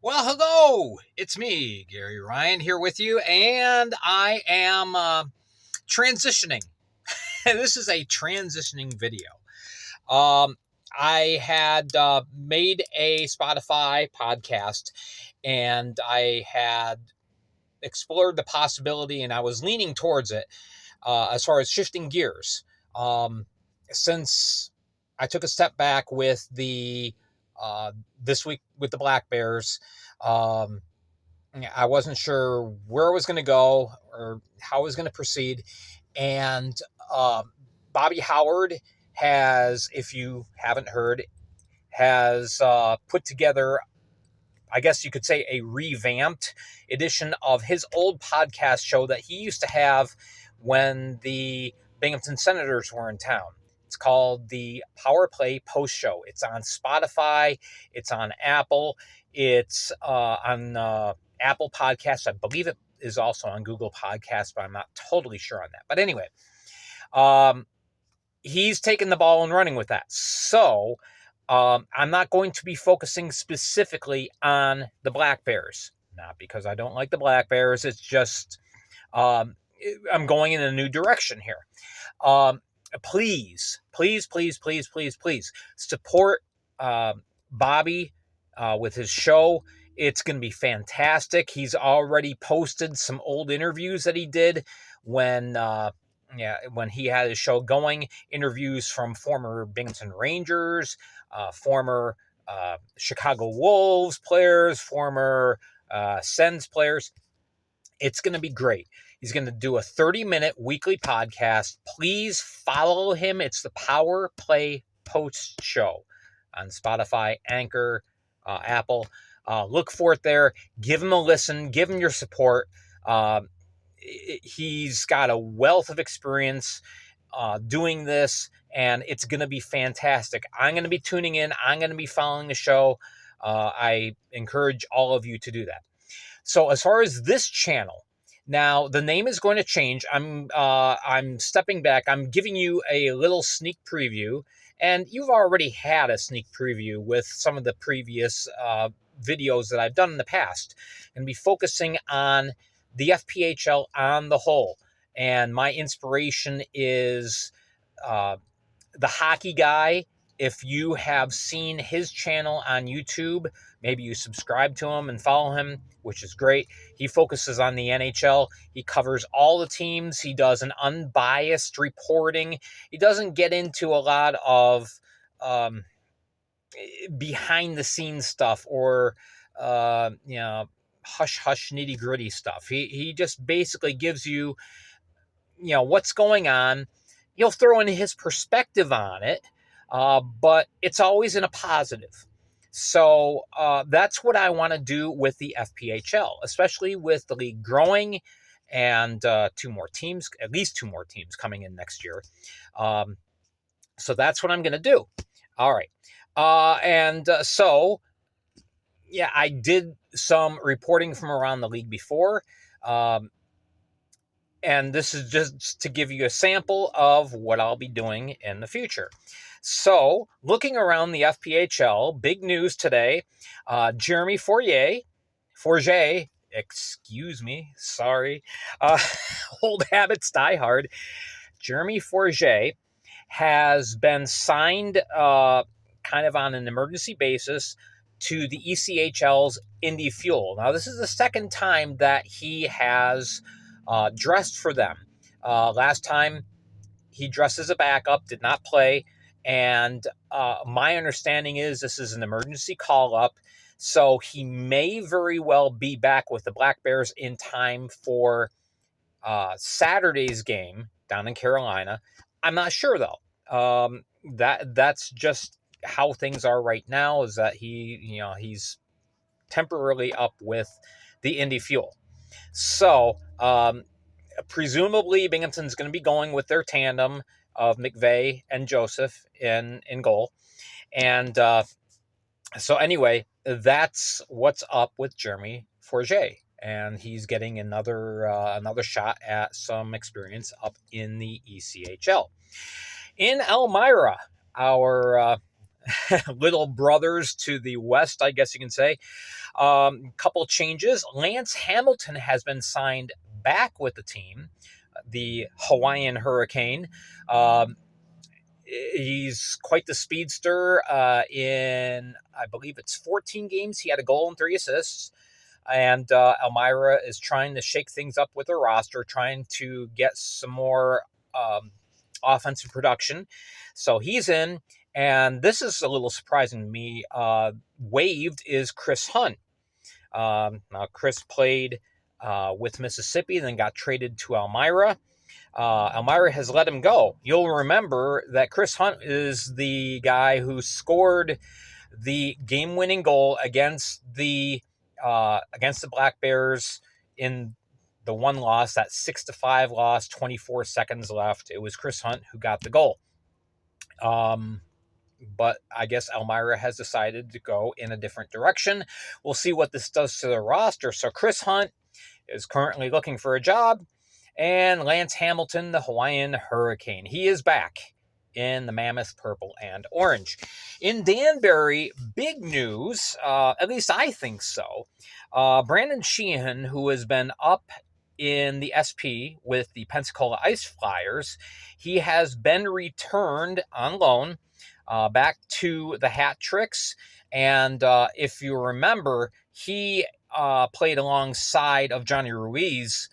Well, hello. It's me, Gary Ryan, here with you, and I am transitioning. This is a transitioning video. Um, I had made a Spotify podcast, and I had explored the possibility, and I was leaning towards it as far as shifting gears. Um, since I took a step back with the this week with the Black Bears. Um, I wasn't sure where I was going to go or how I was going to proceed. And Bobby Howard has, if you haven't heard, has put together, I guess you could say, a revamped edition of his old podcast show that he used to have when the Binghamton Senators were in town. It's called the Power Play Post Show. It's on Spotify. It's on Apple. It's on Apple Podcasts. I believe it is also on Google Podcasts, but I'm not totally sure on that. But anyway, um, he's taken the ball and running with that. So I'm not going to be focusing specifically on the Black Bears. Not because I don't like the Black Bears. It's just um, I'm going in a new direction here. Um, please, please, please, please, please, please support Bobby with his show. It's going to be fantastic. He's already posted some old interviews that he did when when he had his show going. Interviews from former Binghamton Rangers, former Chicago Wolves players, former Sens players. It's going to be great. He's going to do a 30-minute weekly podcast. Please follow him. It's the Power Play Post Show on Spotify, Anchor, Apple. Look for it there. Give him a listen. Give him your support. He's got a wealth of experience doing this, and it's going to be fantastic. I'm going to be tuning in. I'm going to be following the show. I encourage all of you to do that. So as far as this channel, now the name is going to change. I'm stepping back. I'm giving you a little sneak preview, and you've already had a sneak preview with some of the previous videos that I've done in the past. I'm going to be focusing on the FPHL on the whole, and my inspiration is the hockey guy. If you have seen his channel on YouTube, maybe you subscribe to him and follow him, which is great. He focuses on the NHL. He covers all the teams. He does an unbiased reporting. He doesn't get into a lot of behind the scenes stuff or hush hush nitty gritty stuff. He just basically gives you what's going on. He'll throw in his perspective on it, but it's always in a positive. So that's what I want to do with the FPHL, especially with the league growing and at least two more teams coming in next year. So that's what I'm going to do. All right. So, I did some reporting from around the league before. And this is just to give you a sample of what I'll be doing in the future. So, looking around the FPHL, big news today. Jeremy Forget, excuse me, sorry. Old habits die hard. Jeremy Forget has been signed kind of on an emergency basis to the ECHL's Indy Fuel. Now, this is the second time that he has dressed for them. Last time he dressed as a backup, did not play, and my understanding is this is an emergency call-up, so he may very well be back with the Black Bears in time for Saturday's game down in Carolina. I'm not sure, though. That's just how things are right now, is that he's temporarily up with the Indy Fuel. So, presumably Binghamton's going to be going with their tandem of McVeigh and Joseph in goal. And so anyway, that's what's up with Jeremy Forget. And he's getting another shot at some experience up in the ECHL. In Elmira, our little brothers to the west, I guess you can say. Couple changes. Lance Hamilton has been signed back with the team, the Hawaiian Hurricane. He's quite the speedster. In, I believe it's 14 games, he had a goal and 3 assists. And Elmira is trying to shake things up with her roster, trying to get some more offensive production. So he's in. And this is a little surprising to me. Waived is Chris Hunt. Now, Chris played with Mississippi, then got traded to Elmira. Elmira has let him go. You'll remember that Chris Hunt is the guy who scored the game-winning goal against the Black Bears in the one loss, that 6-5 loss, 24 seconds left. It was Chris Hunt who got the goal. But I guess Elmira has decided to go in a different direction. We'll see what this does to the roster. So Chris Hunt is currently looking for a job. And Lance Hamilton, the Hawaiian Hurricane, he is back in the Mammoth Purple and Orange. In Danbury, big news, at least I think so. Brandon Sheehan, who has been up in the SP with the Pensacola Ice Flyers, he has been returned on loan back to the Hat Tricks. And if you remember, he played alongside of Johnny Ruiz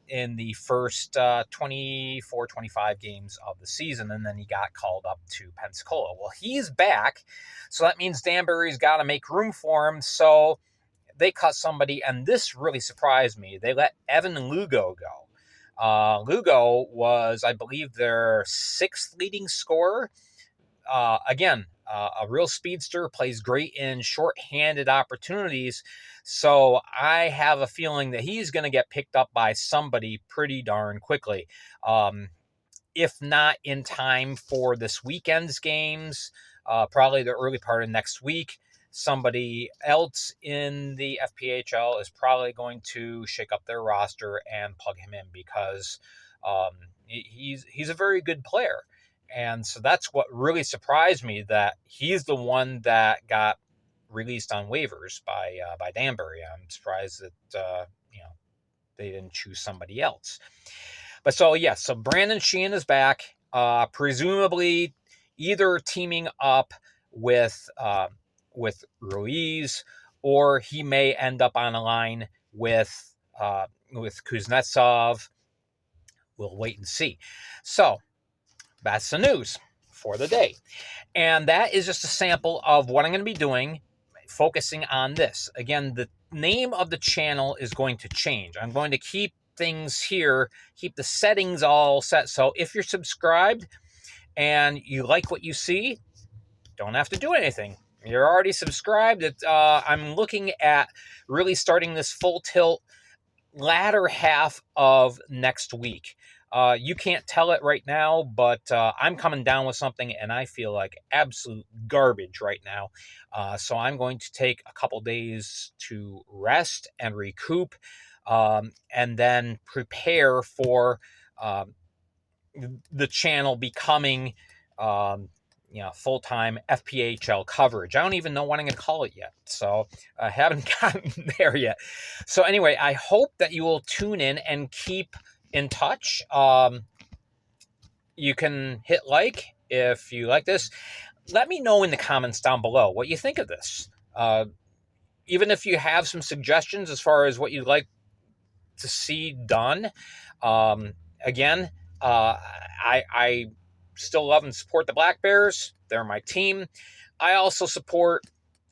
in the first 24, 25 games of the season, and then he got called up to Pensacola. Well, he's back, so that means Danbury's got to make room for him, so they cut somebody, and this really surprised me. They let Evan Lugo go. Lugo was, I believe, their 6th leading scorer. Again, a real speedster, plays great in short-handed opportunities. So I have a feeling that he's going to get picked up by somebody pretty darn quickly. If not in time for this weekend's games, probably the early part of next week, somebody else in the FPHL is probably going to shake up their roster and plug him in because he's a very good player. And so that's what really surprised me, that he's the one that got released on waivers by Danbury. I'm surprised that they didn't choose somebody else. But so so Brandon Sheehan is back, presumably either teaming up with Ruiz, or he may end up on a line with Kuznetsov. We'll wait and see. So that's the news for the day. And that is just a sample of what I'm going to be doing, focusing on this. Again, the name of the channel is going to change. I'm going to keep things here, keep the settings all set. So if you're subscribed and you like what you see, don't have to do anything. You're already subscribed. I'm looking at really starting this full tilt latter half of next week. You can't tell it right now, but I'm coming down with something, and I feel like absolute garbage right now. So I'm going to take a couple days to rest and recoup, and then prepare for the channel becoming full-time FPHL coverage. I don't even know what I'm going to call it yet, so I haven't gotten there yet. So anyway, I hope that you will tune in and keep in touch. You can hit like if you like this. Let me know in the comments down below what you think of this. Even if you have some suggestions as far as what you'd like to see done. Again, I still love and support the Black Bears. They're my team. I also support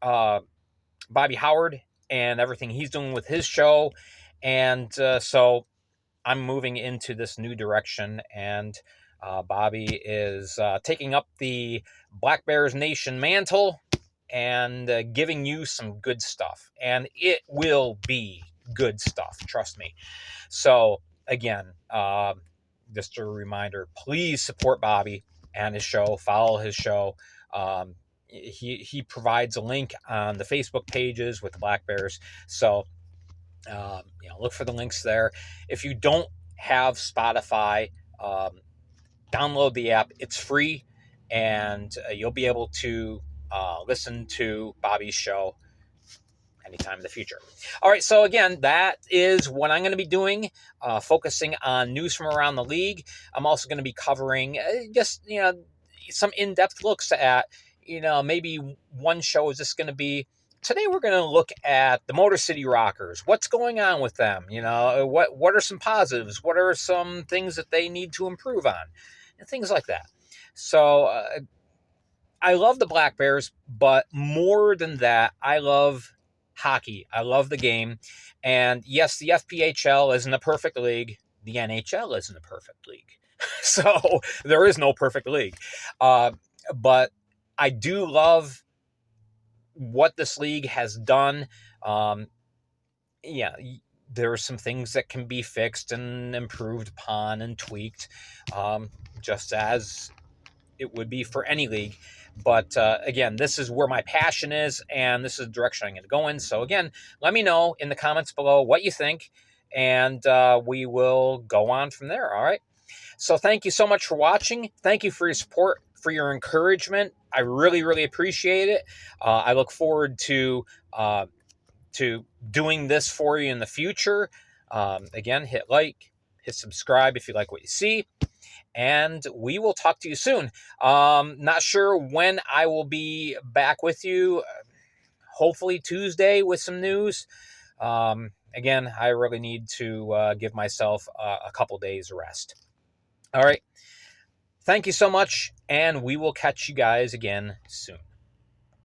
Bobby Howard and everything he's doing with his show. And so I'm moving into this new direction, and Bobby is taking up the Black Bears Nation mantle and giving you some good stuff. And it will be good stuff, trust me. So again, just a reminder, please support Bobby and his show, follow his show. He provides a link on the Facebook pages with the Black Bears. So look for the links there. If you don't have Spotify, download the app. It's free, and you'll be able to listen to Bobby's show anytime in the future. All right, so again, that is what I'm going to be doing, focusing on news from around the league. I'm also going to be covering just some in-depth looks at maybe one show is just going to be. Today we're going to look at the Motor City Rockers. What's going on with them? What are some positives? What are some things that they need to improve on? And things like that. So I love the Black Bears, but more than that, I love hockey. I love the game. And yes, the FPHL isn't a perfect league. The NHL isn't a perfect league. So there is no perfect league. But I do love what this league has done. Yeah, there are some things that can be fixed and improved upon and tweaked, just as it would be for any league. But again, this is where my passion is, and this is the direction I'm going to go in. So again, let me know in the comments below what you think, and we will go on from there. All right. So thank you so much for watching. Thank you for your support, for your encouragement. I really, really appreciate it. I look forward to doing this for you in the future. Again, hit like, hit subscribe if you like what you see, and we will talk to you soon. Not sure when I will be back with you. Hopefully Tuesday with some news. Again, I really need to give myself a couple days rest. All right. Thank you so much, and we will catch you guys again soon.